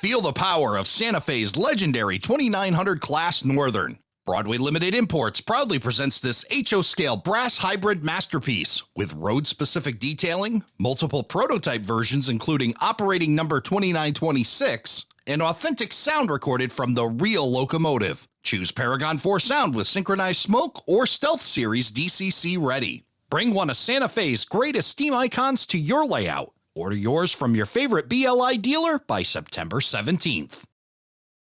Feel the power of Santa Fe's legendary 2900 class Northern. Broadway Limited Imports proudly presents this HO scale brass hybrid masterpiece with road-specific detailing, multiple prototype versions including operating number 2926, and authentic sound recorded from the real locomotive. Choose Paragon 4 sound with synchronized smoke or Stealth Series DCC ready. Bring one of Santa Fe's greatest steam icons to your layout. Order yours from your favorite BLI dealer by September 17th.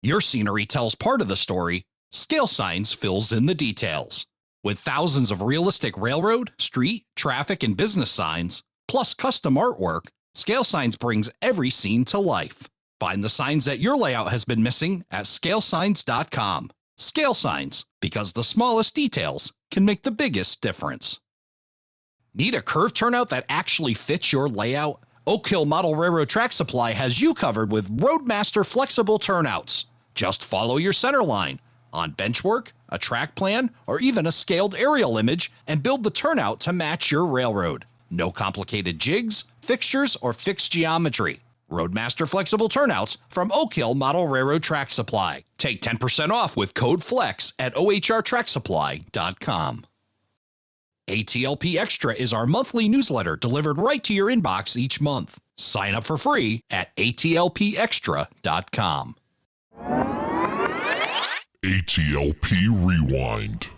Your scenery tells part of the story. Scale Signs fills in the details. With thousands of realistic railroad, street, traffic, and business signs, plus custom artwork, Scale Signs brings every scene to life. Find the signs that your layout has been missing at scalesigns.com. Scale Signs, because the smallest details can make the biggest difference. Need a curve turnout that actually fits your layout? Oak Hill Model Railroad Track Supply has you covered with Roadmaster flexible turnouts. Just follow your center line on benchwork, a track plan, or even a scaled aerial image and build the turnout to match your railroad. No complicated jigs, fixtures, or fixed geometry. Roadmaster flexible turnouts from Oak Hill Model Railroad Track Supply. Take 10% off with code FLEX at ohrtracksupply.com. ATLP Extra is our monthly newsletter delivered right to your inbox each month. Sign up for free at atlpextra.com. ATLP Rewind.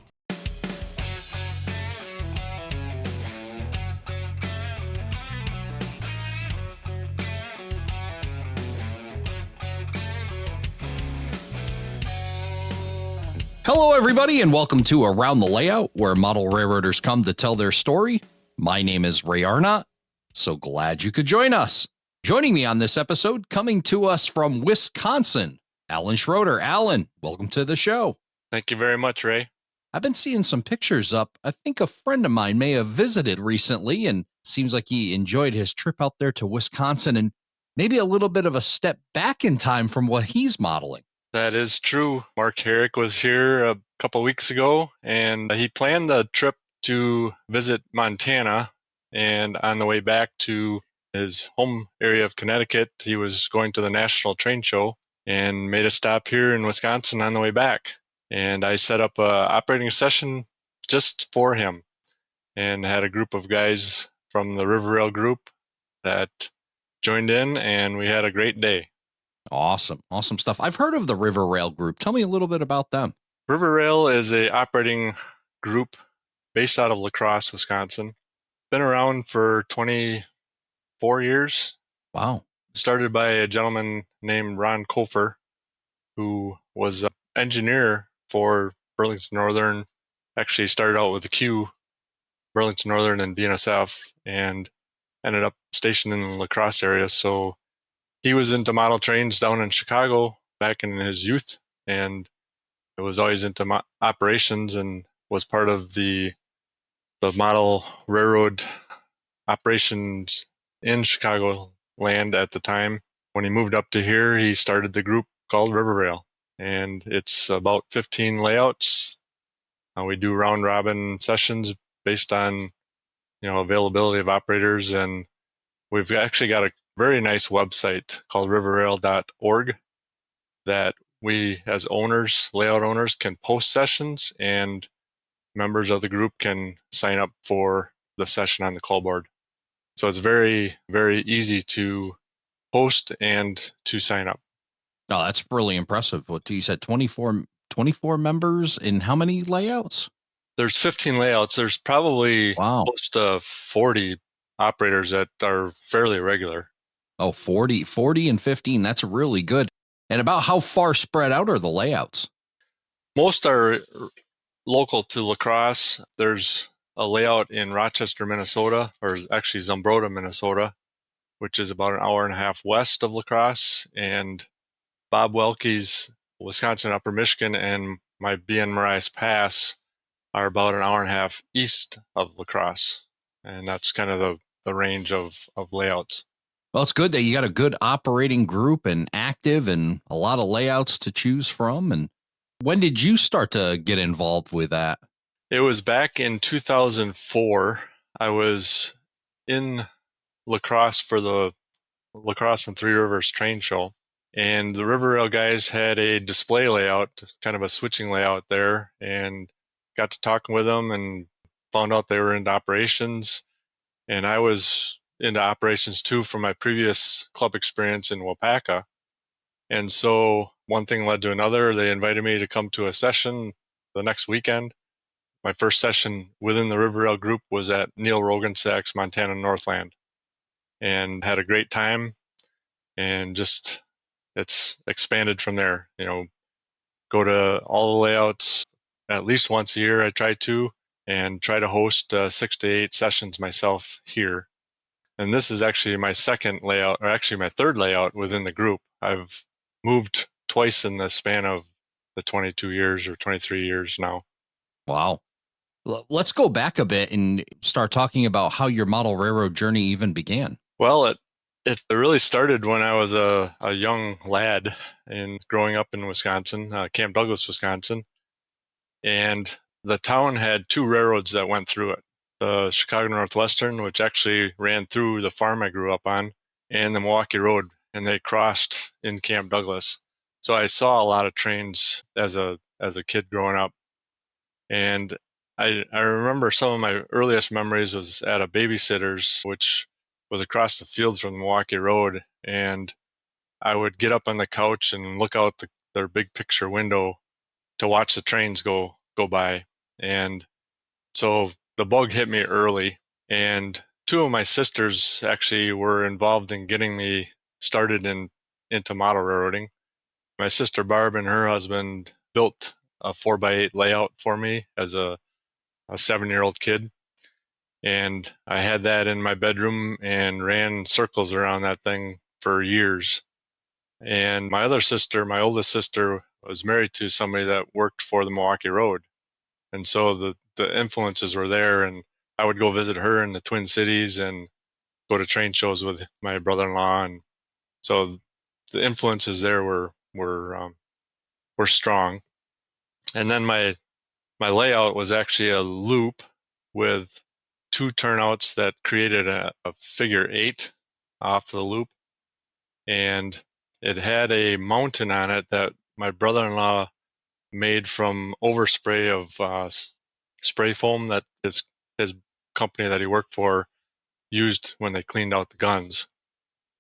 Hello, everybody, and welcome to Around the Layout, where model railroaders come to tell their story. My name is Ray Arnott, so glad you could join us. Joining me on this episode, coming to us from Wisconsin, Alan Schroeder. Alan, welcome to the show. Thank you very much, Ray. I've been seeing some pictures up. I think a friend of mine may have visited recently, and seems like he enjoyed his trip out there to Wisconsin, and maybe a little bit of a step back in time from what he's modeling. That is true. Mark Herrick was here a couple weeks ago, and he planned the trip to visit Montana. And on the way back to his home area of Connecticut, he was going to the National Train Show and made a stop here in Wisconsin on the way back. And I set up an operating session just for him and had a group of guys from the River Rail group that joined in, and we had a great day. Awesome stuff. I've heard of the River Rail group. Tell me a little bit about them. River Rail is a operating group based out of La Crosse, Wisconsin. Been around for 24 years. Wow. Started by a gentleman named Ron Kofer, who was an engineer for Burlington Northern. Actually started out with the Q, Burlington Northern and BNSF, and ended up stationed in the La Crosse area. So he was into model trains down in Chicago back in his youth, and it was always into operations and was part of the model railroad operations in Chicago land at the time. When he moved up to here, he started the group called River Rail, and it's about 15 layouts. We do round robin sessions based on, availability of operators, and we've actually got a very nice website called riverrail.org that we, as owners, layout owners, can post sessions, and members of the group can sign up for the session on the call board. So it's very, very easy to post and to sign up. Oh, that's really impressive. What you said, 24 members in how many layouts? There's 15 layouts. There's probably close to 40 operators that are fairly regular. Oh, 40 and 15. That's really good. And about how far spread out are the layouts? Most are local to La Crosse. There's a layout in Rochester, Minnesota, or actually Zumbrota, Minnesota, which is about an hour and a half west of La Crosse. And Bob Welke's Wisconsin Upper Michigan and my BN Marias Pass are about an hour and a half east of La Crosse. And that's kind of the range of layouts. Well, it's good that you got a good operating group and active and a lot of layouts to choose from. And when did you start to get involved with that? It was back in 2004. I was in La Crosse for the La Crosse and Three Rivers train show. And the River Rail guys had a display layout, kind of a switching layout there, and got to talking with them and found out they were into operations. And I was into operations too from my previous club experience in Wapaka. And so one thing led to another. They invited me to come to a session the next weekend. My first session within the River Rail group was at Neil Rogensack's Montana Northland, and had a great time, and just it's expanded from there. Go to all the layouts at least once a year. I try to, and try to host 6 to 8 sessions myself here. And this is actually my second layout, or actually my third layout within the group. I've moved twice in the span of the 22 years or 23 years now. Wow. Let's go back a bit and start talking about how your model railroad journey even began. Well, it really started when I was a young lad and growing up in Wisconsin, Camp Douglas, Wisconsin. And the town had 2 railroads that went through it. The Chicago Northwestern, which actually ran through the farm I grew up on, and the Milwaukee Road, and they crossed in Camp Douglas. So I saw a lot of trains as a kid growing up. And I remember some of my earliest memories was at a babysitter's, which was across the fields from the Milwaukee Road. And I would get up on the couch and look out their big picture window to watch the trains go by. And so the bug hit me early. And 2 of my sisters actually were involved in getting me started into model railroading. My sister Barb and her husband built a 4x8 layout for me as a 7-year-old kid. And I had that in my bedroom and ran circles around that thing for years. And my other sister, my oldest sister, was married to somebody that worked for the Milwaukee Road. And so the influences were there, and I would go visit her in the Twin Cities and go to train shows with my brother-in-law. And so the influences there were strong. And then my layout was actually a loop with 2 turnouts that created a figure 8 off the loop. And it had a mountain on it that my brother-in-law made from overspray of spray foam that his company that he worked for used when they cleaned out the guns.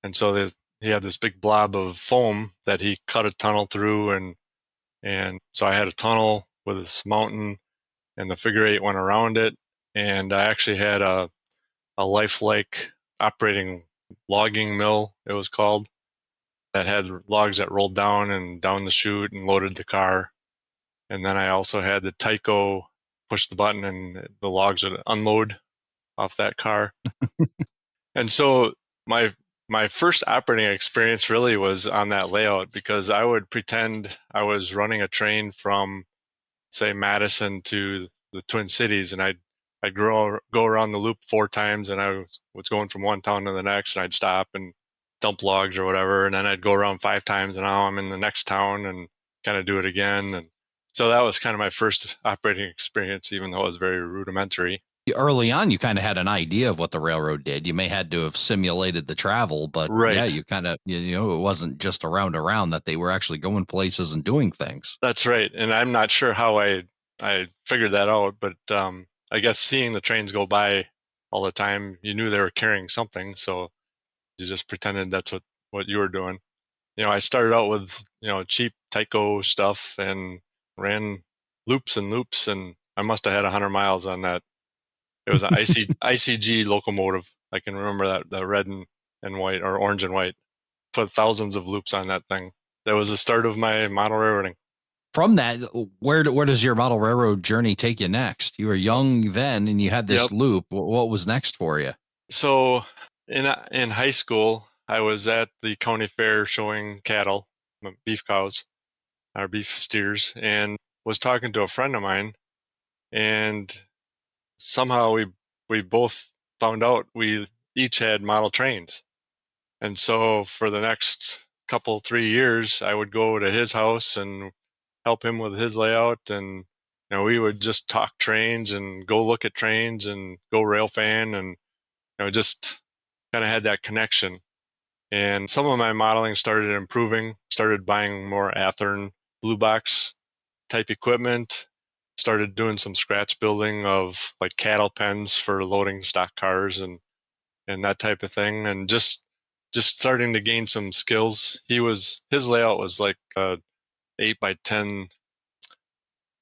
And so he had this big blob of foam that he cut a tunnel through, and so I had a tunnel with this mountain, and the figure 8 went around it. And I actually had a lifelike operating logging mill, it was called, that had logs that rolled down and down the chute and loaded the car. And then I also had the Tyco push the button and the logs would unload off that car. And so my first operating experience really was on that layout, because I would pretend I was running a train from, say, Madison to the Twin Cities, and I'd go around the loop 4 times, and I was going from one town to the next, and I'd stop and dump logs or whatever, and then I'd go around 5 times, and now I'm in the next town and kind of do it again. And so that was kind of my first operating experience, even though it was very rudimentary. Early on, you kind of had an idea of what the railroad did. You may had to have simulated the travel, but Right. yeah, you kind of, it wasn't just around that they were actually going places and doing things. That's right. And I'm not sure how I figured that out, but I guess seeing the trains go by all the time, you knew they were carrying something, so you just pretended that's what you were doing. I started out with, cheap Tyco stuff and ran loops and loops, and I must have had 100 miles on that. It was an ICG locomotive. I can remember that, the red and white, or orange and white. Put thousands of loops on that thing. That was the start of my model railroading. From that, where does your model railroad journey take you next? You were young then, and you had this loop. What was next for you? So in high school, I was at the county fair showing cattle, beef cows, or beef steers, and was talking to a friend of mine, and somehow we both found out we each had model trains. And so for the next 3 years, I would go to his house and help him with his layout, and we would just talk trains and go look at trains and go rail fan, and just kind of had that connection. And some of my modeling started improving, started buying more Athearn blue box type equipment, started doing some scratch building of like cattle pens for loading stock cars and that type of thing, and just starting to gain some skills. His layout was like a 8x10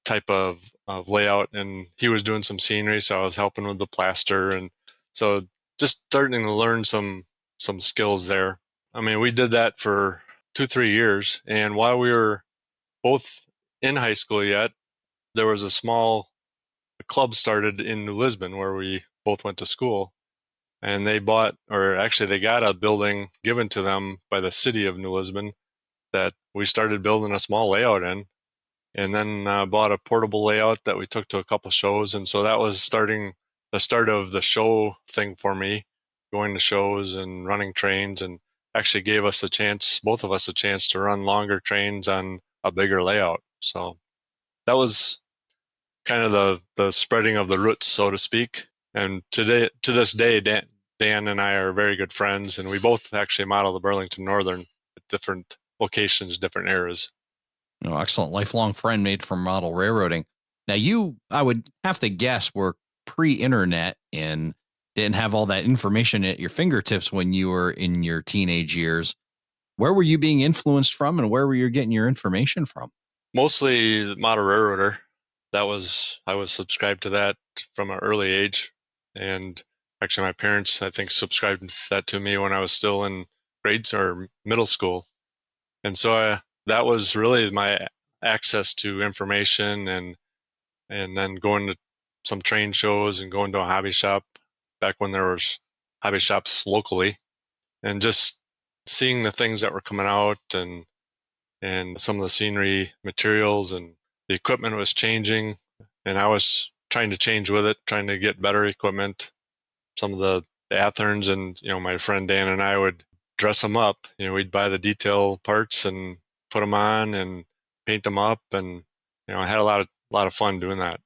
type of layout, and he was doing some scenery, so I was helping with the plaster, and so just starting to learn some skills there. I mean, we did that for 2-3 years, and while we were both in high school yet, there was a small club started in New Lisbon where we both went to school, and they got a building given to them by the city of New Lisbon that we started building a small layout in, and then bought a portable layout that we took to a couple shows. And so that was the start of the show thing for me, going to shows and running trains, and actually gave us both of us a chance to run longer trains on a bigger layout. So that was kind of the spreading of the roots, so to speak. And to this day, Dan and I are very good friends, and we both actually model the Burlington Northern at different locations, different eras. Oh, excellent. Lifelong friend made from model railroading. Now, you, I would have to guess, were pre-internet and didn't have all that information at your fingertips when you were in your teenage years. Where were you being influenced from, and where were you getting your information from? Mostly the model railroader. I was subscribed to that from an early age. And actually my parents, I think, subscribed that to me when I was still in grades or middle school. And so that was really my access to information, and then going to some train shows and going to a hobby shop back when there was hobby shops locally, and just seeing the things that were coming out, and some of the scenery materials, and the equipment was changing, and I was trying to change with it, trying to get better equipment. Some of the Athearns, and my friend Dan and I would dress them up. We'd buy the detail parts and put them on and paint them up, and I had a lot of fun doing that.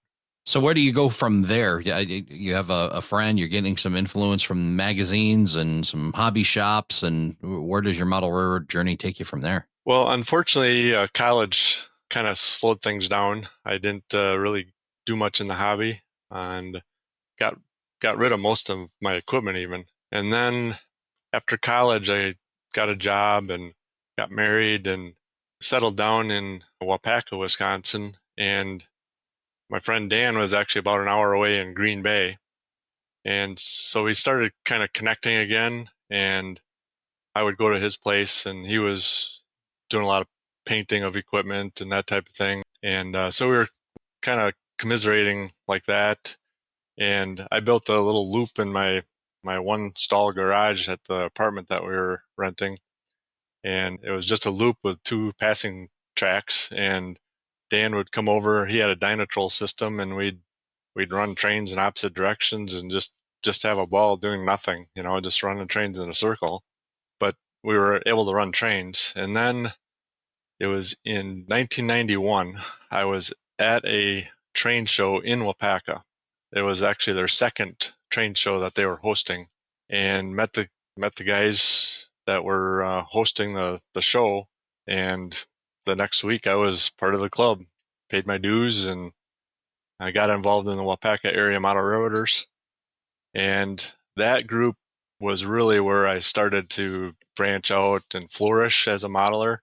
So where do you go from there? You have a friend, you're getting some influence from magazines and some hobby shops, and where does your model railroad journey take you from there? Well, unfortunately, college kind of slowed things down. I didn't really do much in the hobby, and got rid of most of my equipment even. And then after college, I got a job and got married and settled down in Waupaca, Wisconsin. And my friend Dan was actually about an hour away in Green Bay. And so we started kind of connecting again, and I would go to his place, and he was doing a lot of painting of equipment and that type of thing. And so we were kind of commiserating like that. And I built a little loop in my one stall garage at the apartment that we were renting. And it was just a loop with 2 passing tracks. And Dan would come over. He had a Dynatrol system, and we'd run trains in opposite directions and just have a ball doing nothing, just running trains in a circle. But we were able to run trains. And then it was in 1991, I was at a train show in Waupaca. It was actually their second train show that they were hosting, and met the guys that were hosting the show. And the next week I was part of the club, paid my dues, and I got involved in the Waupaca area model railroaders. And that group was really where I started to branch out and flourish as a modeler.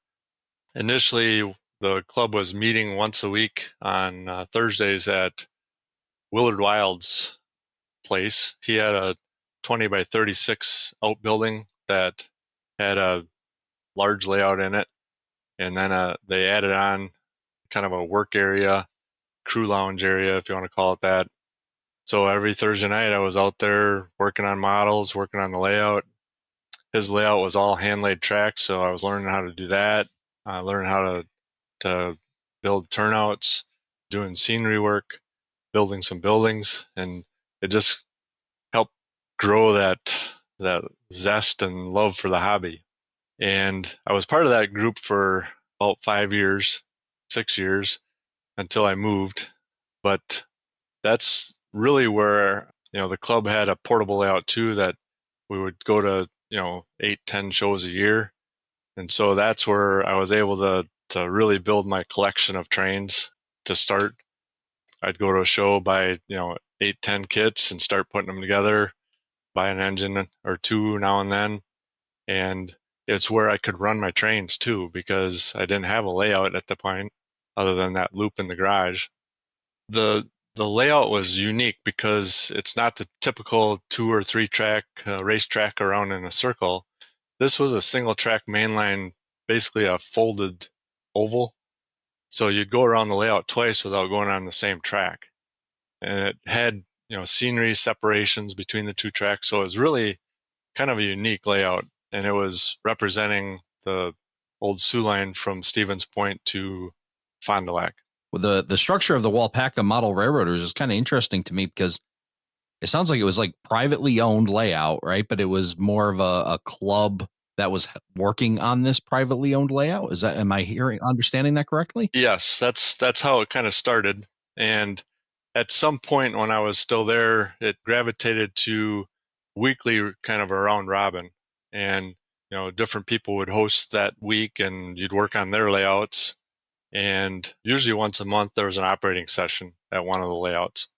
Initially, the club was meeting once a week on Thursdays at Willard Wild's place. He had a 20x36 outbuilding that had a large layout in it. And then they added on kind of a work area, crew lounge area, if you want to call it that. So every Thursday night I was out there working on models, working on the layout. His layout was all hand-laid tracks, so I was learning how to do that. I learned how to build turnouts, doing scenery work, building some buildings, and it just helped grow that zest and love for the hobby. And I was part of that group for about 5 years, 6 years, until I moved. But that's really where, the club had a portable layout too, that we would go to 8, 10 shows a year. And so that's where I was able to really build my collection of trains to start. I'd go to a show, buy, 8, 10 kits and start putting them together, buy an engine or two now and then. And it's where I could run my trains too, because I didn't have a layout at the point other than that loop in the garage. The layout was unique because it's not the typical 2 or 3 track racetrack around in a circle. This was a single track mainline, basically a folded oval. So you'd go around the layout twice without going on the same track. And it had, scenery separations between the 2 tracks. So it was really kind of a unique layout. And it was representing the old Sioux line from Stevens Point to Fond du Lac. Well, the structure of the Walpaca Model Railroaders is kind of interesting to me because it sounds like it was like privately owned layout, right? But it was more of a club that was working on this privately owned layout. Am I understanding that correctly? Yes, that's how it kind of started. And at some point when I was still there, it gravitated to weekly kind of a round robin. And, different people would host that week and you'd work on their layouts. And usually once a month, there was an operating session at one of the layouts.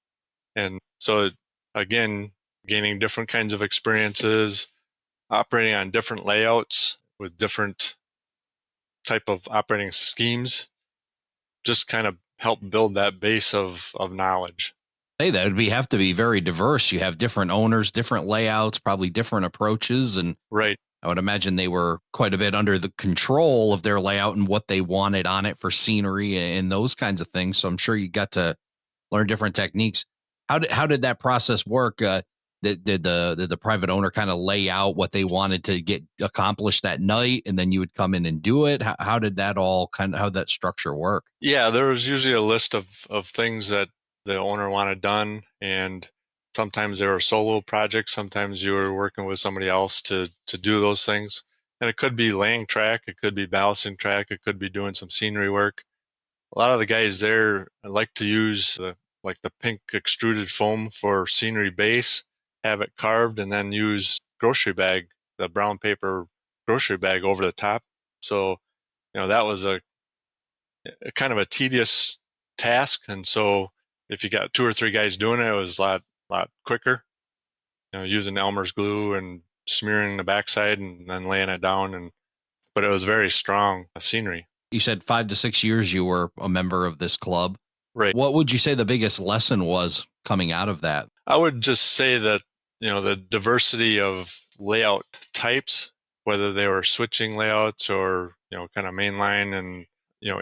And so, again, gaining different kinds of experiences, operating on different layouts with different type of operating schemes, just kind of help build that base of knowledge. Hey, that would have to be very diverse. You have different owners, different layouts, probably different approaches. And Right. I would imagine they were quite a bit under the control of their layout and what they wanted on it for scenery and those kinds of things. So I'm sure you got to learn different techniques. How did that process work? Did the private owner kind of lay out what they wanted to get accomplished that night, and then you would come in and do it? How did that all how'd that structure work? Yeah, there was usually a list of things that the owner wanted done, and sometimes they were solo projects. Sometimes you were working with somebody else to do those things. And it could be laying track, it could be ballasting track, it could be doing some scenery work. A lot of the guys there like to use the pink extruded foam for scenery base, have it carved, and then use grocery bag, the brown paper grocery bag over the top. So, that was a kind of a tedious task. And so if you got 2 or 3 guys doing it, it was a lot quicker, using Elmer's glue and smearing the backside and then laying it down. But it was very strong scenery. You said 5 to 6 years you were a member of this club. Right. What would you say the biggest lesson was coming out of that? I would just say that, the diversity of layout types, whether they were switching layouts or, kind of mainline and,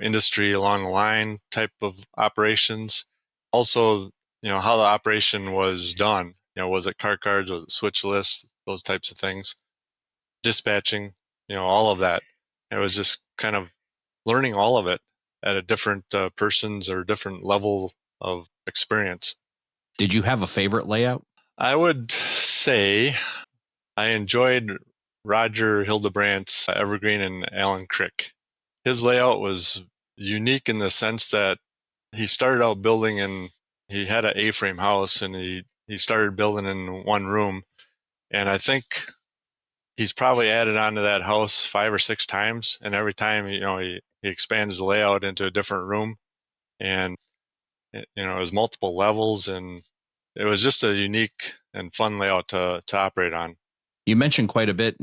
industry along the line type of operations. Also, how the operation was done. Was it car cards? Was it switch lists? Those types of things. Dispatching, all of that. It was just kind of learning all of it at a different person's or different level of experience. Did you have a favorite layout? I would say I enjoyed Roger Hildebrandt's Evergreen and Allen Crick. His layout was unique in the sense that he started out building and he had an A-frame house and he started building in one room. And I think he's probably added onto that house 5 or 6 times. And every time, he expands the layout into a different room. And, it was multiple levels. And it was just a unique and fun layout to operate on. You mentioned quite a bit,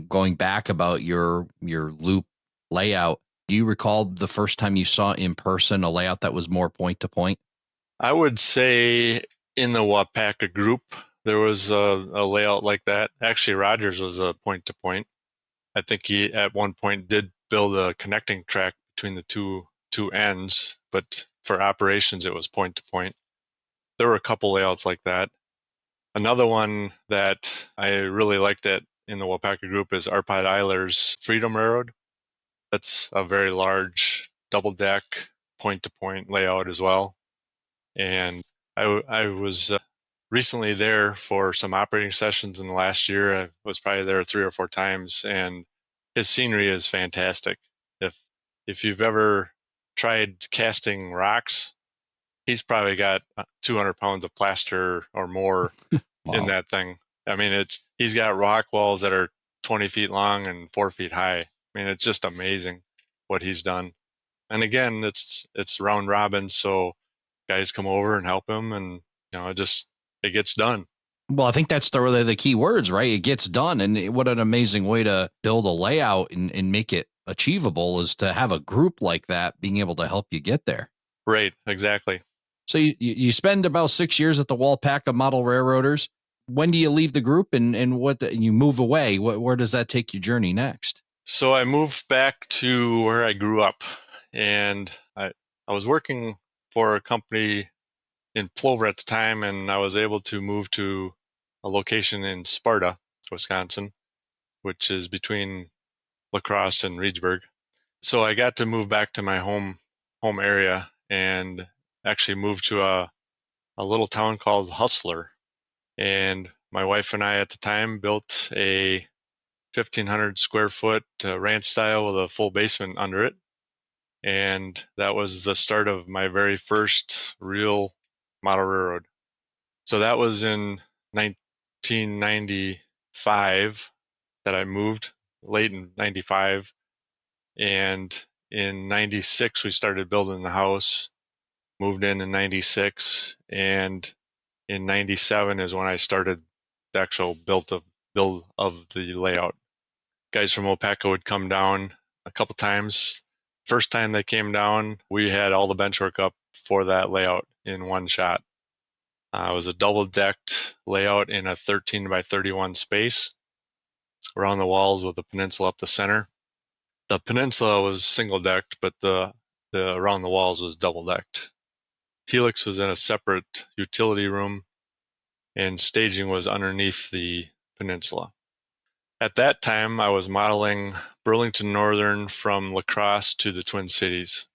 going back about your loop layout. Do you recall the first time you saw in person a layout that was more point to point? I would say in the Wapaka group, there was a layout like that. Actually, Rogers was a point to point. I think he at one point did build a connecting track between the two ends, but for operations, it was point to point. There were a couple layouts like that. Another one that I really liked in the Wapaka group is Arpad Eiler's Freedom Railroad. That's a very large double deck point to point layout as well. And I was recently there for some operating sessions in the last year. I was probably there 3 or 4 times, and his scenery is fantastic. If you've ever tried casting rocks, he's probably got 200 pounds of plaster or more Wow. in that thing. I mean, he's got rock walls that are 20 feet long and 4 feet high. I mean, it's just amazing what he's done. And again, it's round robin, so guys come over and help him, and it gets done. Well, I think that's the key words, right? It gets done. And what an amazing way to build a layout and make it achievable is to have a group like that being able to help you get there. Right, exactly. So you spend about 6 years at the Walpack of Model Railroaders. When do you leave the group and you move away? Where does that take your journey next? So I moved back to where I grew up, and I was working for a company in Plover at the time, and I was able to move to a location in Sparta, Wisconsin, which is between La Crosse and Reedsburg. So I got to move back to my home area and actually moved to a little town called Hustler. And my wife and I at the time built a 1,500 square foot ranch style with a full basement under it. And that was the start of my very first real model railroad. So that was in 1995 that I moved, late in 95. And in 96, we started building the house, moved in 96. And in 97 is when I started the actual build of the layout. Guys from Opeka would come down a couple times. First time they came down, we had all the benchwork up for that layout in one shot. It was a double-decked layout in a 13 by 31 space around the walls with a peninsula up the center. The peninsula was single-decked, but the around the walls was double-decked. Helix was in a separate utility room, and staging was underneath the peninsula. At that time, I was modeling Burlington Northern from La Crosse to the Twin Cities.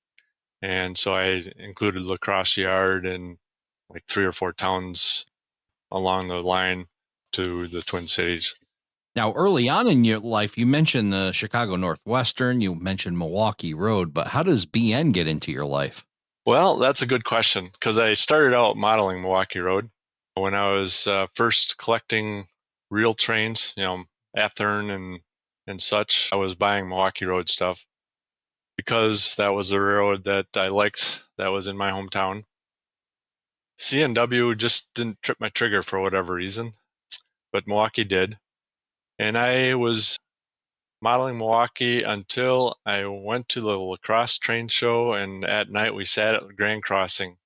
And so I included La Crosse Yard and like 3 or 4 towns along the line to the Twin Cities. Now, early on in your life, you mentioned the Chicago Northwestern, you mentioned Milwaukee Road, but how does BN get into your life? Well, that's a good question, because I started out modeling Milwaukee Road when I was first collecting real trains, Athern and such. I was buying Milwaukee Road stuff because that was the railroad that I liked that was in my hometown. CNW just didn't trip my trigger for whatever reason, but Milwaukee did. And I was modeling Milwaukee until I went to the La Crosse train show, and at night we sat at the Grand Crossing.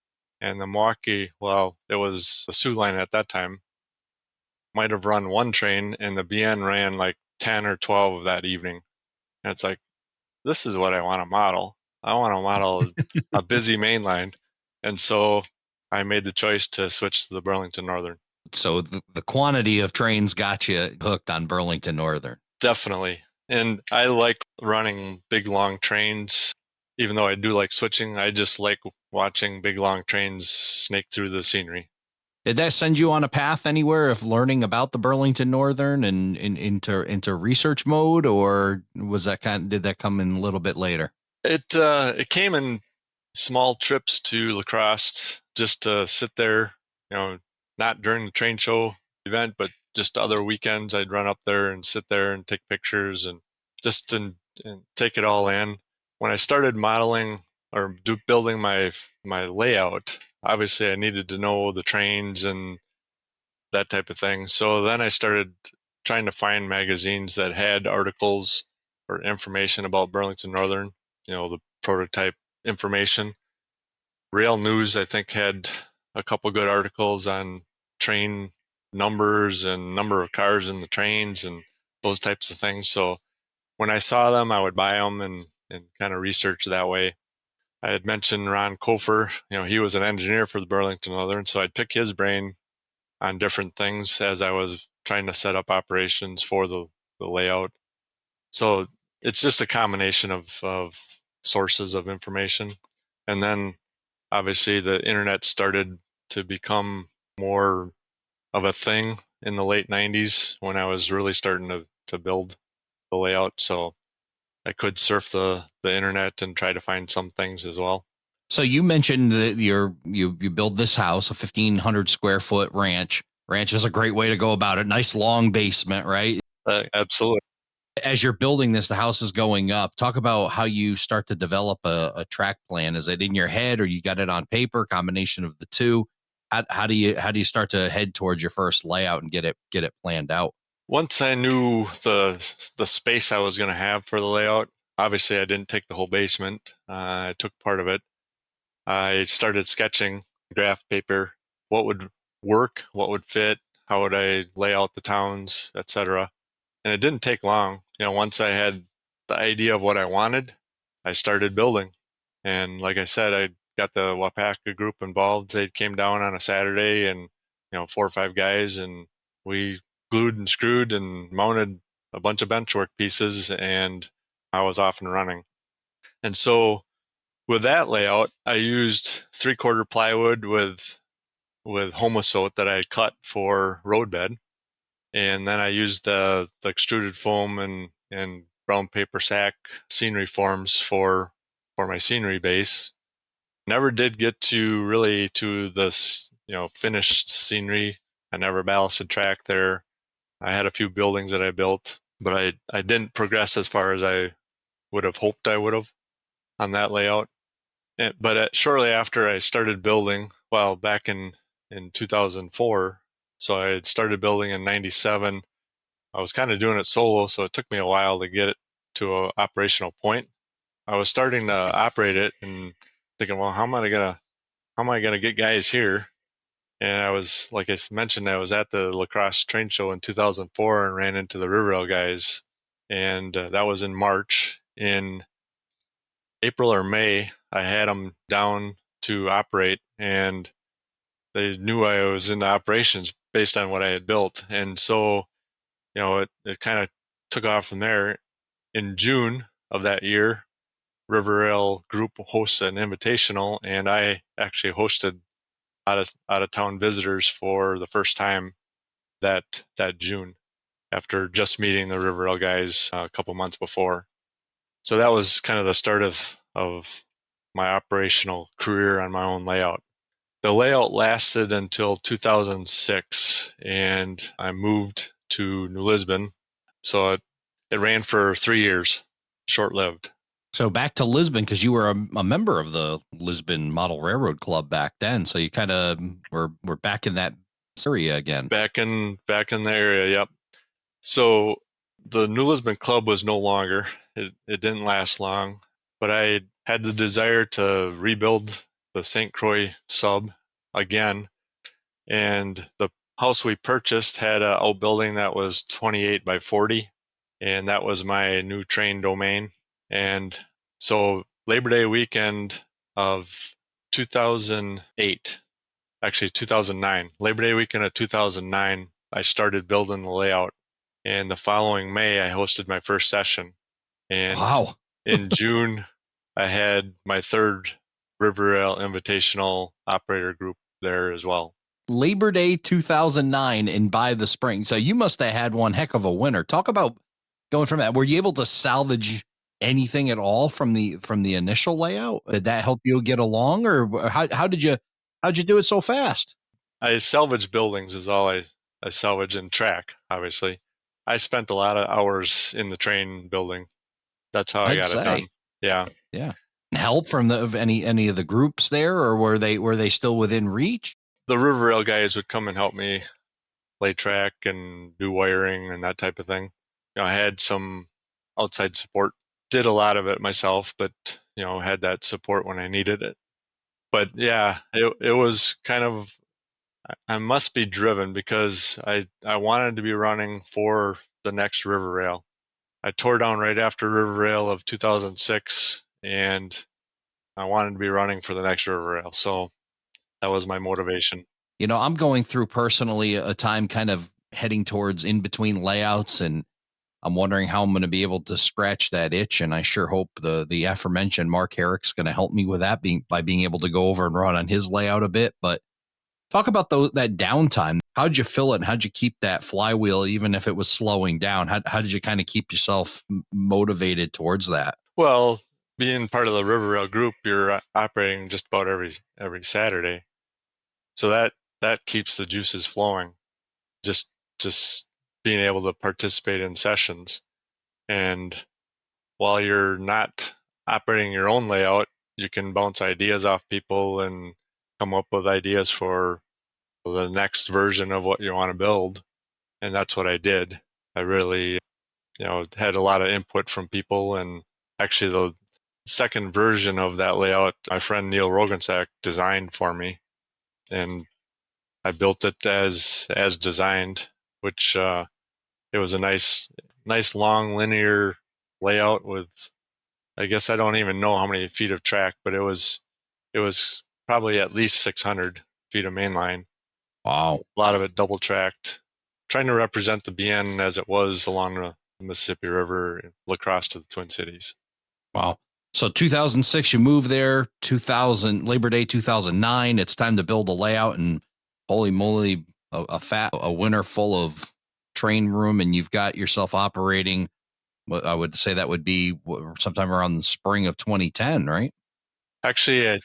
And the Milwaukee, well, it was the Sioux line at that time, might have run one train, and the BN ran like 10 or 12 that evening. And it's like, this is what I want to model. I want to model a busy main line. And so I made the choice to switch to the Burlington Northern. So the quantity of trains got you hooked on Burlington Northern. Definitely. And I like running big, long trains. Even though I do like switching, I just like watching big, long trains snake through the scenery. Did that send you on a path anywhere of learning about the Burlington Northern and into research mode, or was that did that come in a little bit later? It came in small trips to La Crosse just to sit there, not during the train show event, but just other weekends. I'd run up there and sit there and take pictures and just and take it all in. When I started modeling or building my layout, obviously I needed to know the trains and that type of thing. So then I started trying to find magazines that had articles or information about Burlington Northern, the prototype information. Rail News, I think, had a couple good articles on train numbers and number of cars in the trains and those types of things. So when I saw them, I would buy them and kind of research that way. I had mentioned Ron Kofer, he was an engineer for the Burlington Northern, so I'd pick his brain on different things as I was trying to set up operations for the layout. So it's just a combination of sources of information. And then obviously the internet started to become more of a thing in the late 90s when I was really starting to build the layout. So I could surf the internet and try to find some things as well. So you mentioned that you build this house, a 1,500 square foot ranch. Ranch is a great way to go about it. Nice long basement, right? Absolutely. As you're building this, the house is going up. Talk about how you start to develop a track plan. Is it in your head, or you got it on paper? Combination of the two. How do you start to head towards your first layout and get it planned out? Once I knew the space I was going to have for the layout, obviously I didn't take the whole basement. I took part of it. I started sketching graph paper, what would work, what would fit, how would I lay out the towns, etc. And it didn't take long. Once I had the idea of what I wanted, I started building. And like I said, I got the Wapaka group involved. They came down on a Saturday, and 4 or 5 guys, and we glued and screwed and mounted a bunch of benchwork pieces, and I was off and running. And so with that layout, I used 3/4 plywood with homosote that I cut for roadbed. And then I used the extruded foam and brown paper sack scenery forms for my scenery base. Never did get to this, finished scenery. I never ballasted track there. I had a few buildings that I built, but I didn't progress as far as I would have hoped I would have on that layout. But shortly after I started building, well, back in 2004, so I had started building in 97. I was kind of doing it solo, so it took me a while to get it to an operational point. I was starting to operate it and thinking, well, how am I gonna get guys here? And I was, like I mentioned, I was at the lacrosse train show in 2004 and ran into the Riverrail guys, and that was in March. In April or May, I had them down to operate, and they knew I was into operations based on what I had built. And so, it kind of took off from there. In June of that year, Riverrail Group hosts an invitational, and I actually hosted out of town visitors for the first time that June, after just meeting the Riverrail guys a couple months before. So that was kind of the start of my operational career on my own layout. The layout lasted until 2006, and I moved to New Lisbon. So it ran for 3 years, short-lived. So back to Lisbon, because you were a member of the Lisbon Model Railroad Club back then. So you kind of were back in that area again. Back in the area, yep. So the New Lisbon Club was no longer. It didn't last long, but I had the desire to rebuild the St. Croix sub again. And the house we purchased had an outbuilding that was 28 by 40, and that was my new train domain. And so Labor Day weekend of 2008, actually 2009, Labor Day weekend of 2009, I started building the layout. And the following May, I hosted my first session. And wow. In June, I had my third Riverrail Invitational operator group there as well. Labor Day 2009, and by the spring. So you must have had one heck of a winter. Talk about going from that. Were you able to salvage anything at all from the initial layout? Did that help you get along, or how'd you do it so fast? I salvage buildings is all I salvage, and track, obviously. I spent a lot of hours in the train building. That's how I got it done. Yeah. Yeah. Help from any of the groups there, or were they still within reach? The Riverrail guys would come and help me lay track and do wiring and that type of thing. I had some outside support. Did a lot of it myself, but had that support when I needed it. But yeah, it was kind of, I must be driven because I wanted to be running for the next Riverrail. I tore down right after Riverrail of 2006, and I wanted to be running for the next Riverrail. So that was my motivation. I'm going through personally a time kind of heading towards in between layouts, and I'm wondering how I'm going to be able to scratch that itch. And I sure hope the aforementioned Mark Herrick's going to help me with that, by being able to go over and run on his layout a bit. But talk about that downtime. How'd you fill it, and how'd you keep that flywheel, even if it was slowing down? How did you kind of keep yourself motivated towards that? Well, being part of the Riverrail group, you're operating just about every Saturday. So that keeps the juices flowing. Just being able to participate in sessions. And while you're not operating your own layout, you can bounce ideas off people and come up with ideas for the next version of what you want to build. And that's what I did. I really, had a lot of input from people. And actually the second version of that layout, my friend Neil Rogensack designed for me. And I built it as designed, which it was a nice long linear layout with, I guess I don't even know how many feet of track, but it was probably at least 600 feet of main line. Wow. A lot of it double tracked, trying to represent the BN as it was along the Mississippi River, across to the Twin Cities. Wow. So 2006, you moved there. 2000 Labor Day 2009. It's time to build a layout, and holy moly, a winter full of train room, and you've got yourself operating. I would say that would be sometime around the spring of 2010, right? Actually,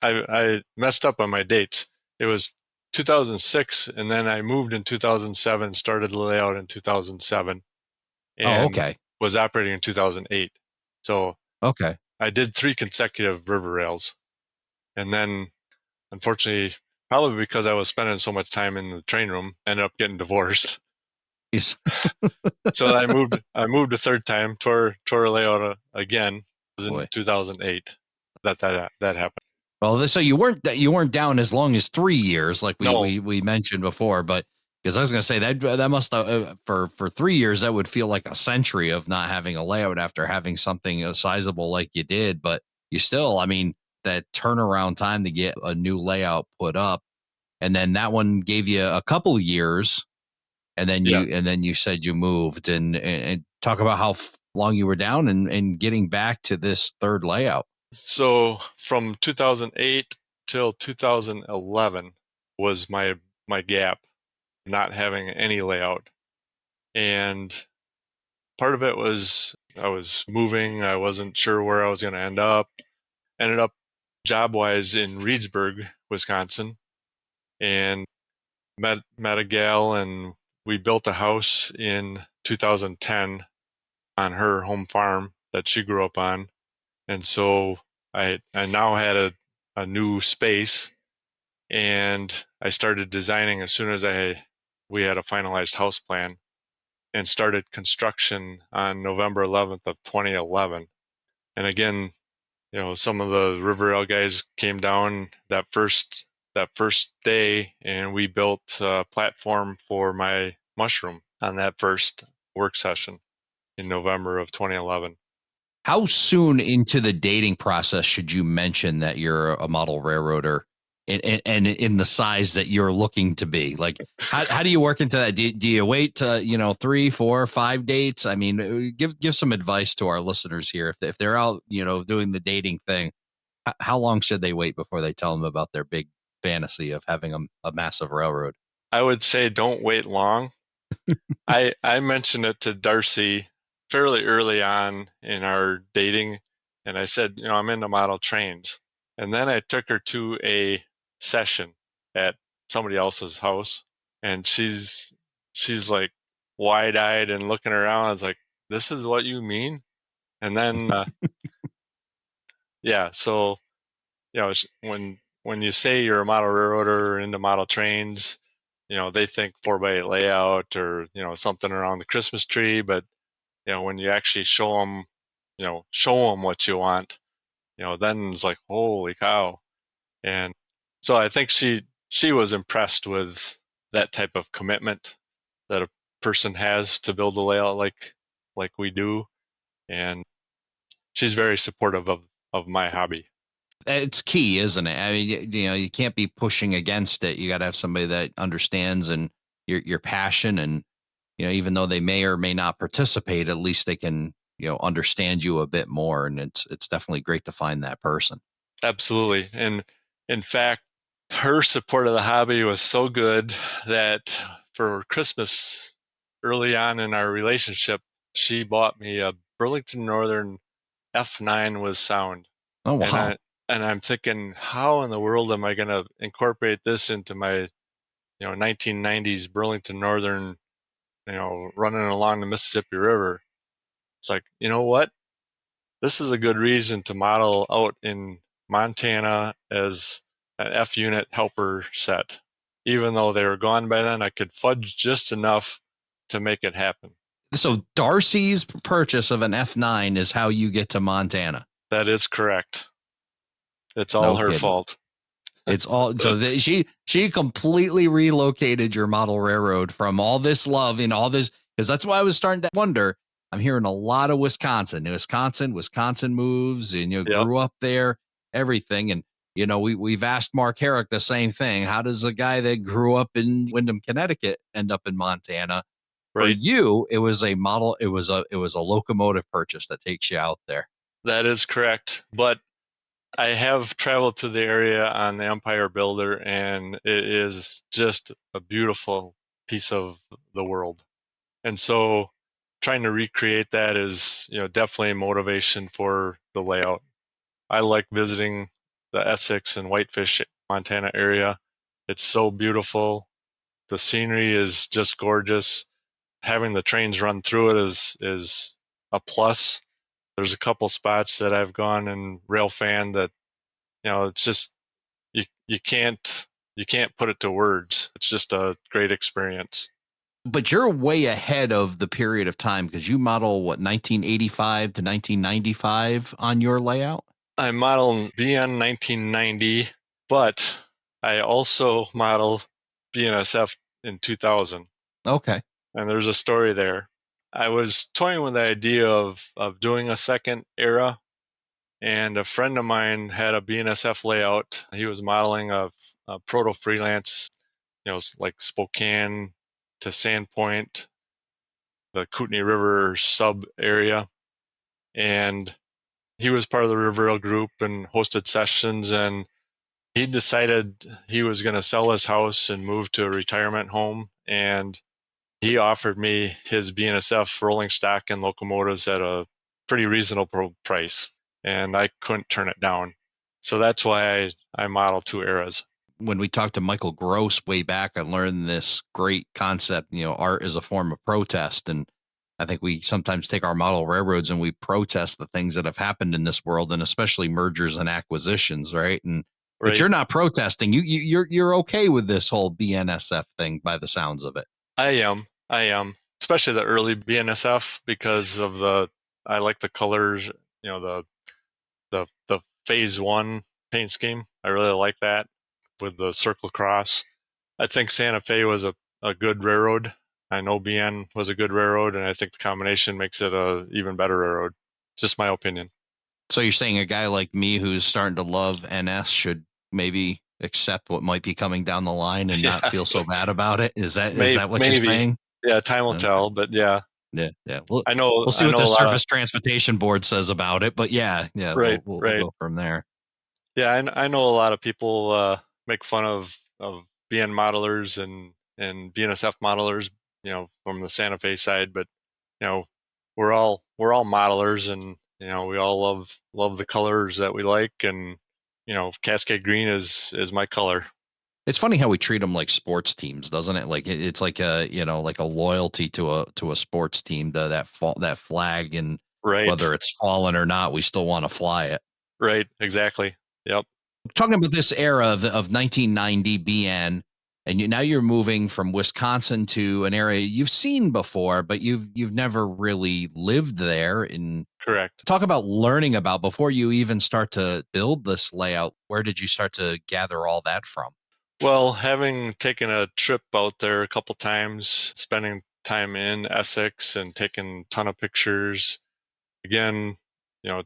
I messed up on my dates. It was 2006, and then I moved in 2007, started the layout in 2007, and okay. was operating in 2008. So Okay. I did 3 consecutive river rails. And then, unfortunately, probably because I was spending so much time in the train room, ended up getting divorced. Yes. So I moved a third time, tore a layout again. It was in Boy. 2008 that happened. Well, so you weren't down as long as 3 years, like we mentioned before, but because I was going to say that must for 3 years that would feel like a century of not having a layout after having something sizable like you did, but you still, I mean, that turnaround time to get a new layout put up, and then that one gave you a couple of years, and then you said you moved and talk about how long you were down and getting back to this third layout. So from 2008 till 2011 was my gap, not having any layout. And part of it was I was moving. I wasn't sure where I was going to end up. Ended up job-wise in Reedsburg, Wisconsin, and met a gal, and we built a house in 2010 on her home farm that she grew up on. And so I now had a new space, and I started designing as soon as we had a finalized house plan, and started construction on November 11th of 2011. And again, some of the River Rail guys came down that first day, and we built a platform for my mushroom on that first work session in November of 2011. How soon into the dating process should you mention that you're a model railroader and in the size that you're looking to be? Like, how do you work into that? Do you wait to, 3, 4, 5 dates? I mean, give some advice to our listeners here. If they're out, doing the dating thing, how long should they wait before they tell them about their big fantasy of having a massive railroad? I would say don't wait long. I mentioned it to Darcy fairly early on in our dating, and I said, I'm into model trains. And then I took her to a session at somebody else's house, and she's like wide-eyed and looking around. I was like, this is what you mean? And then so when you say you're a model railroader into model trains, they think 4x8 layout or something around the Christmas tree. But when you actually show them what you want, then it's like, holy cow. And so I think she was impressed with that type of commitment that a person has to build a layout like we do, and she's very supportive of my hobby. It's key, isn't it? I mean, you can't be pushing against it. You got to have somebody that understands and your passion, and even though they may or may not participate, at least they can understand you a bit more. And it's definitely great to find that person. Absolutely. And in fact, her support of the hobby was so good that for Christmas early on in our relationship, she bought me a Burlington Northern F9 with sound. Oh, wow. And I'm thinking, how in the world am I going to incorporate this into my 1990s Burlington Northern, running along the Mississippi River? It's like, you know what? This is a good reason to model out in Montana as an F unit helper set. Even though they were gone by then, I could fudge just enough to make it happen. So Darcy's purchase of an F9 is how you get to Montana. That is correct. It's all No her kidding. fault. It's all so she completely relocated your model railroad from all this love and all this, because that's why I was starting to wonder. I'm hearing a lot of Wisconsin moves, and grew up there, everything. And we've asked Mark Herrick the same thing. How does a guy that grew up in Windham, Connecticut end up in Montana? Right. For you, it was a locomotive purchase that takes you out there. That is correct. But I have traveled through the area on the Empire Builder, and it is just a beautiful piece of the world. And so trying to recreate that is, definitely a motivation for the layout. I like visiting the Essex and Whitefish, Montana area. It's so beautiful. The scenery is just gorgeous. Having the trains run through it is a plus. There's a couple spots that I've gone and rail fan that, it's just, you can't put it to words. It's just a great experience. But you're way ahead of the period of time, because you model 1985 to 1995 on your layout. I model BN 1990, but I also model BNSF in 2000. Okay. And there's a story there. I was toying with the idea of doing a second era, and a friend of mine had a BNSF layout. He was modeling a proto freelance, like Spokane to Sandpoint, the Kootenai River sub area. And he was part of the Riverrail group and hosted sessions, and he decided he was going to sell his house and move to a retirement home. And he offered me his BNSF rolling stock and locomotives at a pretty reasonable price, and I couldn't turn it down. So that's why I model two eras. When we talked to Michael Gross way back, I learned this great concept, art is a form of protest. And I think we sometimes take our model railroads and we protest the things that have happened in this world, and especially mergers and acquisitions, right? But you're not protesting. You're okay with this whole BNSF thing by the sounds of it. I am, especially the early BNSF, because of I like the colors, the phase one paint scheme. I really like that with the circle cross. I think Santa Fe was a good railroad. I know BN was a good railroad, and I think the combination makes it a even better railroad. Just my opinion. So you're saying a guy like me who's starting to love NS should maybe accept what might be coming down the line and not feel so bad about it? Is that what you're saying? Yeah, time will tell, but yeah. Yeah. Well, I know. We'll see what the Surface Transportation Board says about it, but yeah. Right, we'll right. go from there. Yeah, I know a lot of people make fun of BN modelers and BNSF modelers, from the Santa Fe side, but we're all modelers, and we all love the colors that we like, and Cascade Green is my color. It's funny how we treat them like sports teams, doesn't it? Like it's like a like a loyalty to a sports team, to that flag, and right. Whether it's fallen or not, we still want to fly it. Right. Exactly. Yep. Talking about this era of 1990 BN, and now you're moving from Wisconsin to an area you've seen before, but you've never really lived there. Correct. Talk about learning about, before you even start to build this layout, where did you start to gather all that from? Well, having taken a trip out there a couple times, spending time in Essex and taking a ton of pictures, again,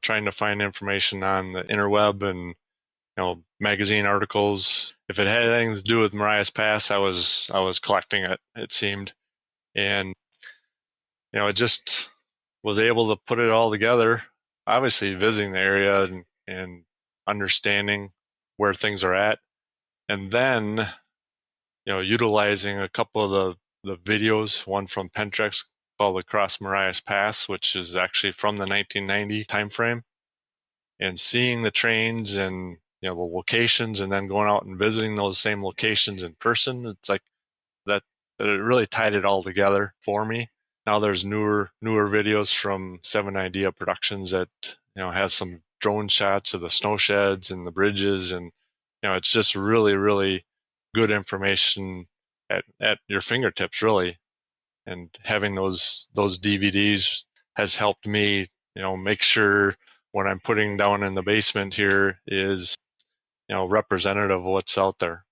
trying to find information on the interweb and magazine articles. If it had anything to do with Marias Pass, I was collecting it, it seemed. And, I just was able to put it all together, obviously visiting the area and understanding where things are at. And then, utilizing a couple of the videos, one from Pentrex called Across Marias Pass, which is actually from the 1990 timeframe, and seeing the trains and the locations, and then going out and visiting those same locations in person. It's like that it really tied it all together for me. Now there's newer videos from 7 Idea Productions that, has some drone shots of the snow sheds and the bridges, and it's just really, really good information at your fingertips, really. And having those DVDs has helped me, make sure what I'm putting down in the basement here is, representative of what's out there.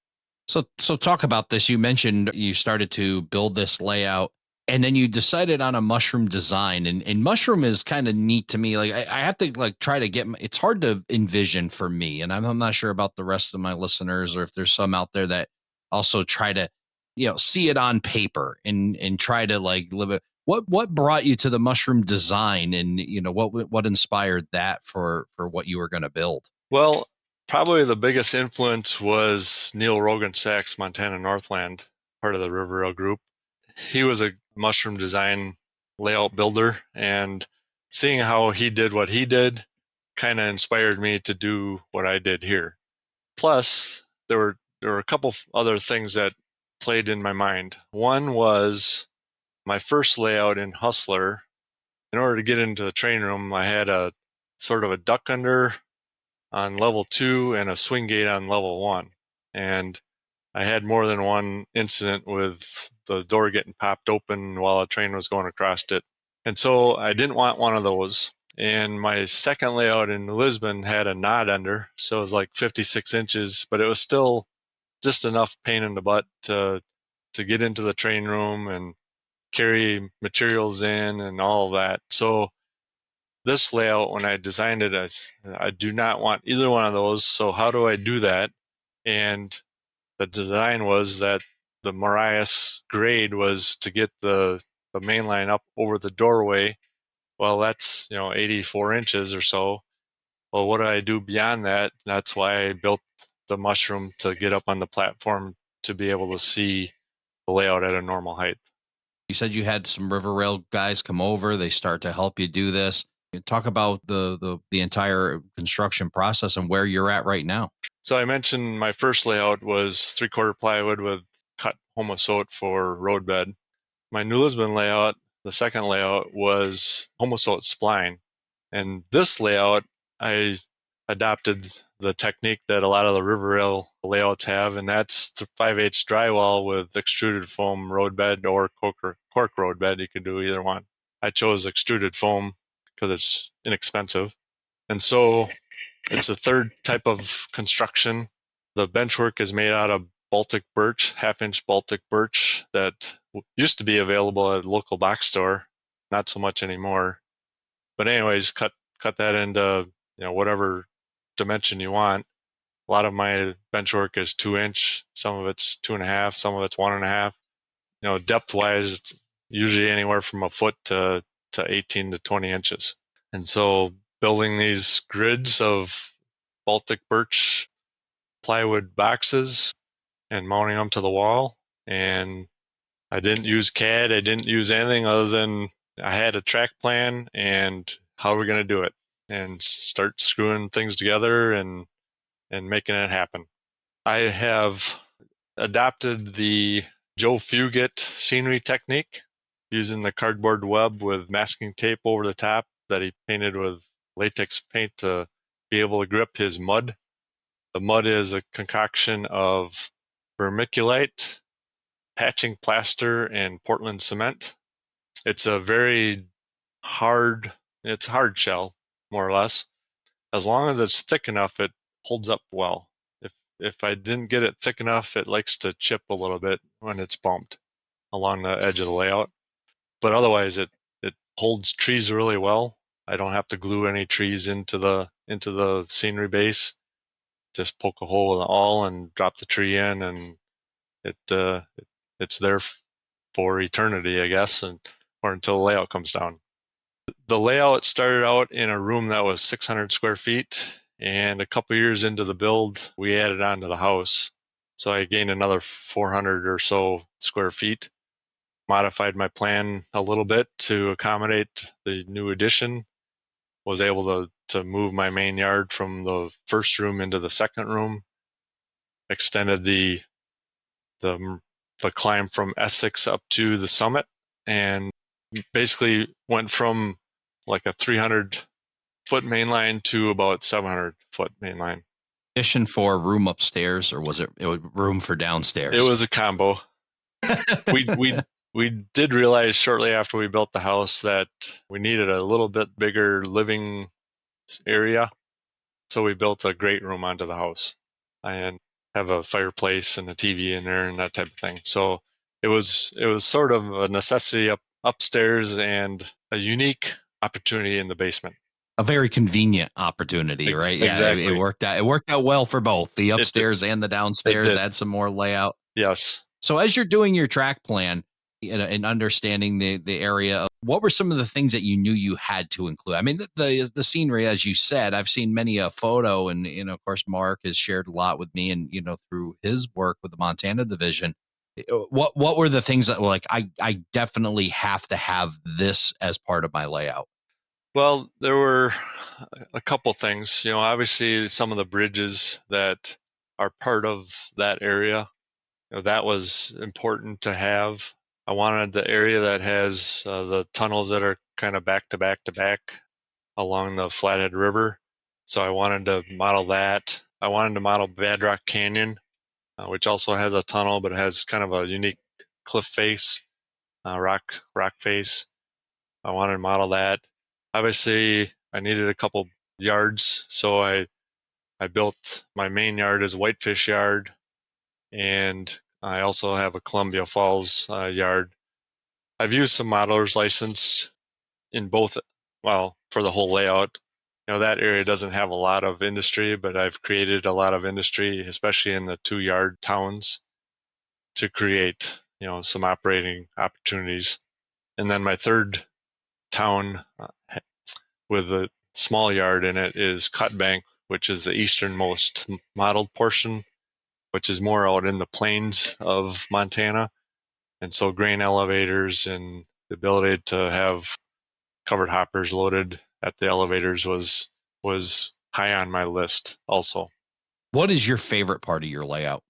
So talk about this. You mentioned you started to build this layout and then you decided on a mushroom design, and mushroom is kind of neat to me. Like I have to like try to get, it's hard to envision for me. And I'm not sure about the rest of my listeners, or if there's some out there that also try to, see it on paper and try to like live it. What brought you to the mushroom design, and, what inspired that for what you were going to build? Well, probably the biggest influence was Neil Rogan-Sachs' Montana Northland, part of the River Rail group. He was a mushroom design layout builder, and seeing how he did what he did kind of inspired me to do what I did here. Plus, there were a couple other things that played in my mind. One was my first layout in Hustler. In order to get into the train room, I had a sort of a duck under on level 2 and a swing gate on level 1. And I had more than one incident with the door getting popped open while a train was going across it. And so I didn't want one of those. And my second layout in Lisbon had a nod under, so it was like 56 inches, but it was still just enough pain in the butt to get into the train room and carry materials in and all of that. So this layout, when I designed it, I do not want either one of those. So how do I do that? And the design was that the Marias grade was to get the main line up over the doorway. Well, that's 84 inches or so. Well, what do I do beyond that? That's why I built the mushroom, to get up on the platform to be able to see the layout at a normal height. You said you had some River Rail guys come over. They start to help you do this. Talk about the entire construction process and where you're at right now. So I mentioned my first layout was 3/4 plywood with cut homosote for roadbed. My New Lisbon layout, the second layout, was homosote spline. And this layout, I adopted the technique that a lot of the River Rail layouts have, and that's the 5/8 drywall with extruded foam roadbed or cork roadbed. You can do either one. I chose extruded foam because it's inexpensive. And so it's a third type of construction. The benchwork is made out of Baltic birch, 1/2-inch Baltic birch that used to be available at a local box store. Not so much anymore. But anyways, cut that into whatever dimension you want. A lot of my benchwork is 2-inch. Some of it's 2.5. Some of it's 1.5. Depth wise, it's usually anywhere from a foot to 18 to 20 inches. And so building these grids of Baltic birch plywood boxes and mounting them to the wall. And I didn't use CAD. I didn't use anything other than I had a track plan and how we're going to do it, and start screwing things together and making it happen. I have adopted the Joe Fugit scenery technique, using the cardboard web with masking tape over the top that he painted with latex paint to be able to grip his mud. The mud is a concoction of vermiculite, patching plaster, and Portland cement. It's a very hard shell, more or less. As long as it's thick enough, it holds up well. If I didn't get it thick enough, it likes to chip a little bit when it's bumped along the edge of the layout. But otherwise, it holds trees really well. I don't have to glue any trees into the scenery base. Just poke a hole in the awl and drop the tree in, and it's there for eternity, I guess, or until the layout comes down. The layout started out in a room that was 600 square feet, and a couple years into the build, we added on to the house. So I gained another 400 or so square feet, modified my plan a little bit to accommodate the new addition, was able to move my main yard from the first room into the second room, extended the climb from Essex up to the summit, and basically went from like a 300-foot main line to about 700-foot main line. Addition for room upstairs, or was it room for downstairs? It was a combo. we did realize shortly after we built the house that we needed a little bit bigger living area, so we built a great room onto the house and have a fireplace and a TV in there and that type of thing. So it was sort of a necessity upstairs and a unique opportunity in the basement. A very convenient opportunity, right? Exactly. Yeah, it worked out. It worked out well for both the upstairs and the downstairs. Add some more layout. Yes. So as you're doing your track plan and understanding the area, what were some of the things that you knew you had to include? I mean, the scenery, as you said, I've seen many a photo, and of course, Mark has shared a lot with me, and through his work with the Montana division. What were the things that were like, I definitely have to have this as part of my layout? Well, there were a couple things. Obviously, some of the bridges that are part of that area, that was important to have. I wanted the area that has the tunnels that are kind of back to back to back along the Flathead River. So I wanted to model that. I wanted to model Badrock Canyon, which also has a tunnel, but it has kind of a unique cliff face, rock face. I wanted to model that. Obviously, I needed a couple yards, so I built my main yard as Whitefish Yard, and I also have a Columbia Falls yard. I've used some modeler's license in both, well, for the whole layout. That area doesn't have a lot of industry, but I've created a lot of industry, especially in the 2-yard towns, to create, some operating opportunities. And then my third town with a small yard in it is Cutbank, which is the easternmost modeled portion, which is more out in the plains of Montana. And so grain elevators and the ability to have covered hoppers loaded at the elevators was high on my list also. What is your favorite part of your layout?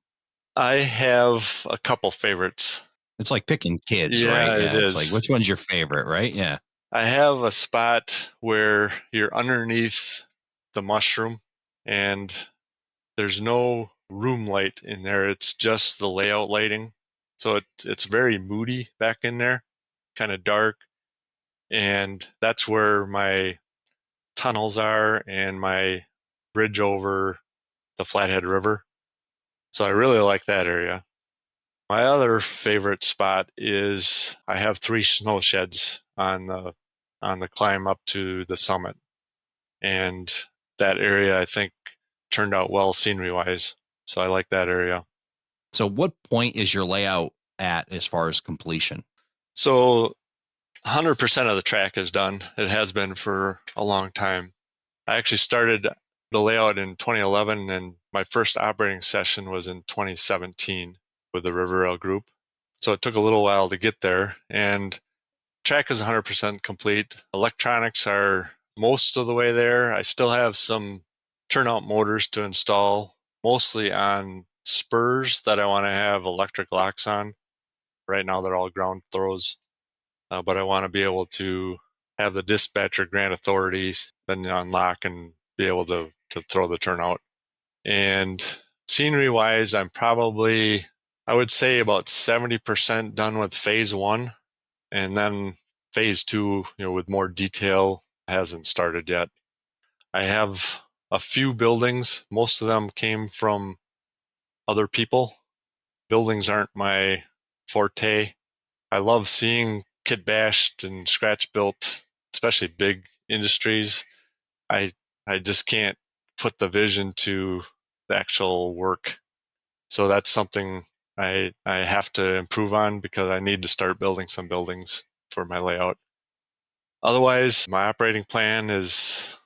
I have a couple favorites. It's like picking kids, Yeah, right? it It's is. like, which one's your favorite, right? Yeah. I have a spot where you're underneath the mushroom and there's no room light in there. It's just the layout lighting. So it's very moody back in there, kind of dark. And that's where my tunnels are and my bridge over the Flathead River. So I really like that area. My other favorite spot is I have 3 snow sheds on the climb up to the summit. And that area, I think, turned out well scenery-wise. So I like that area. So what point is your layout at as far as completion? So 100% of the track is done. It has been for a long time. I actually started the layout in 2011, and my first operating session was in 2017 with the River Rail group. So it took a little while to get there, and track is 100% complete. Electronics are most of the way there. I still have some turnout motors to install, mostly on spurs that I want to have electric locks on. Right now they're all ground throws, but I want to be able to have the dispatcher grant authorities, then unlock and be able to throw the turnout. And scenery wise, I'm probably, I would say about 70% done with phase 1. And then phase 2, with more detail, hasn't started yet. I have a few buildings. Most of them came from other people. Buildings aren't my forte. I love seeing kit bashed and scratch built, especially big industries. I just can't put the vision to the actual work. So that's something I have to improve on because I need to start building some buildings for my layout. Otherwise, my operating plan is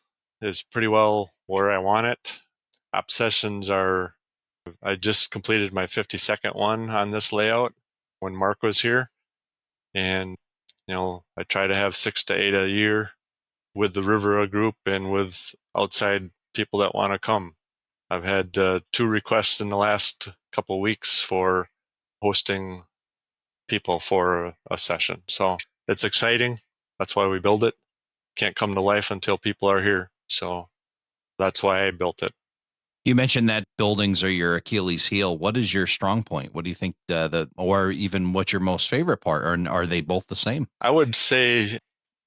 pretty well where I want it. Op sessions are, I just completed my 52nd one on this layout when Mark was here. And, I try to have 6 to 8 a year with the River group and with outside people that want to come. I've had 2 requests in the last couple of weeks for hosting people for a session. So it's exciting. That's why we build it. Can't come to life until people are here. So that's why I built it. You mentioned that buildings are your Achilles heel. What is your strong point? What do you think or even what's your most favorite part? Or are they both the same? I would say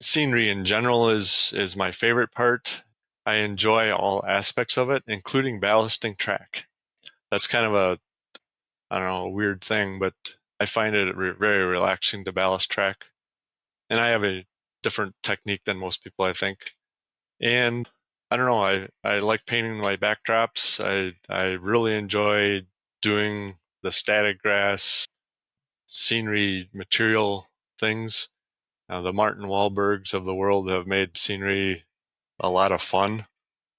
scenery in general is my favorite part. I enjoy all aspects of it, including ballasting track. That's kind of a weird thing, but I find it very relaxing to ballast track. And I have a different technique than most people, I think. And I don't know, I like painting my backdrops. I really enjoy doing the static grass, scenery material things. The Martin Wahlbergs of the world have made scenery a lot of fun,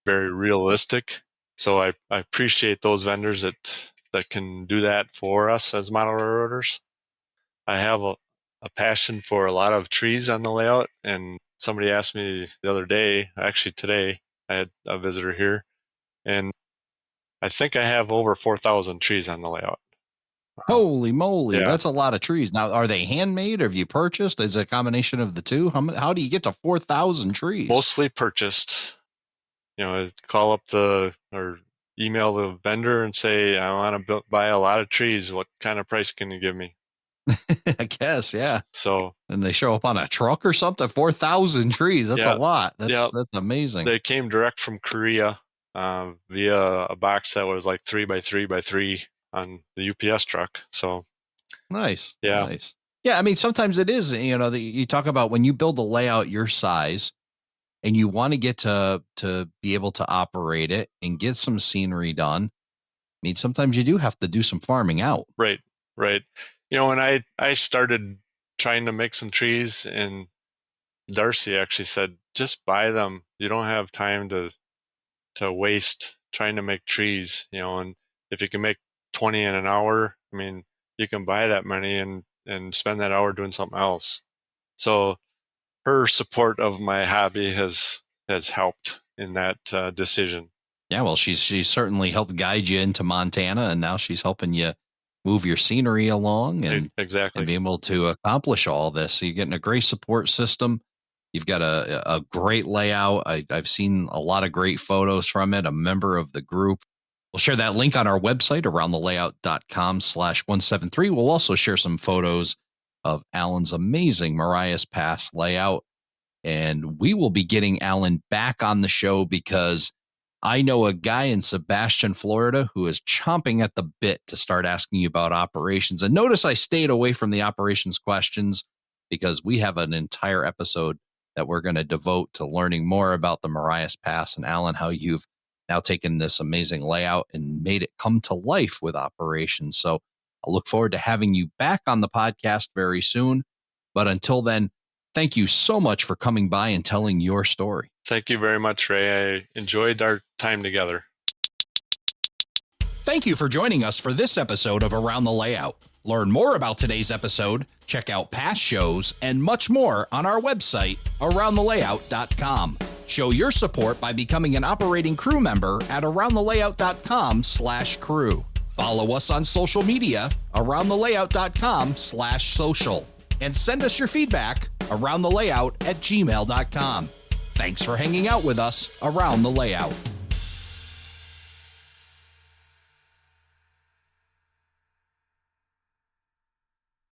very realistic. So I appreciate those vendors that can do that for us as model railroaders. I have a passion for a lot of trees on the layout, and somebody asked me the other day, actually today, I had a visitor here, and I think I have over 4,000 trees on the layout. Holy moly, Yeah. that's a lot of trees. Now, are they handmade or have you purchased? Is it a combination of the two? How do you get to 4,000 trees? Mostly purchased. Call up or email the vendor and say, I want to buy a lot of trees. What kind of price can you give me? I guess, yeah. So, and they show up on a truck or something. 4,000 trees. That's a lot. That's amazing. They came direct from Korea via a box that was like 3x3x3 on the UPS truck. So nice. Yeah. Nice. Yeah. I mean, sometimes it is, you talk about when you build a layout your size and you want to get to be able to operate it and get some scenery done. I mean, sometimes you do have to do some farming out. Right. When I started trying to make some trees, and Darcy actually said, just buy them. You don't have time to waste trying to make trees, and if you can make 20 in an hour, I mean, you can buy that money and spend that hour doing something else. So her support of my hobby has helped in that decision. Yeah, well, she's certainly helped guide you into Montana, and now she's helping you move your scenery along and exactly and be able to accomplish all this. So you're getting a great support system. You've got a great layout. I've seen a lot of great photos from it. A member of the group. We'll share that link on our website, aroundthelayout.com/173. We'll also share some photos of Alan's amazing Marias Pass layout. And we will be getting Alan back on the show because I know a guy in Sebastian, Florida, who is chomping at the bit to start asking you about operations. And notice I stayed away from the operations questions because we have an entire episode that we're going to devote to learning more about the Marias Pass. And Alan, how you've now taken this amazing layout and made it come to life with operations. So I'll look forward to having you back on the podcast very soon. But until then, thank you so much for coming by and telling your story. Thank you very much, Ray. I enjoyed our time together. Thank you for joining us for this episode of Around the Layout. Learn more about today's episode, check out past shows, and much more on our website, aroundthelayout.com. Show your support by becoming an operating crew member at aroundthelayout.com/crew. Follow us on social media, aroundthelayout.com/social. And send us your feedback, aroundthelayout@gmail.com. Thanks for hanging out with us around the layout.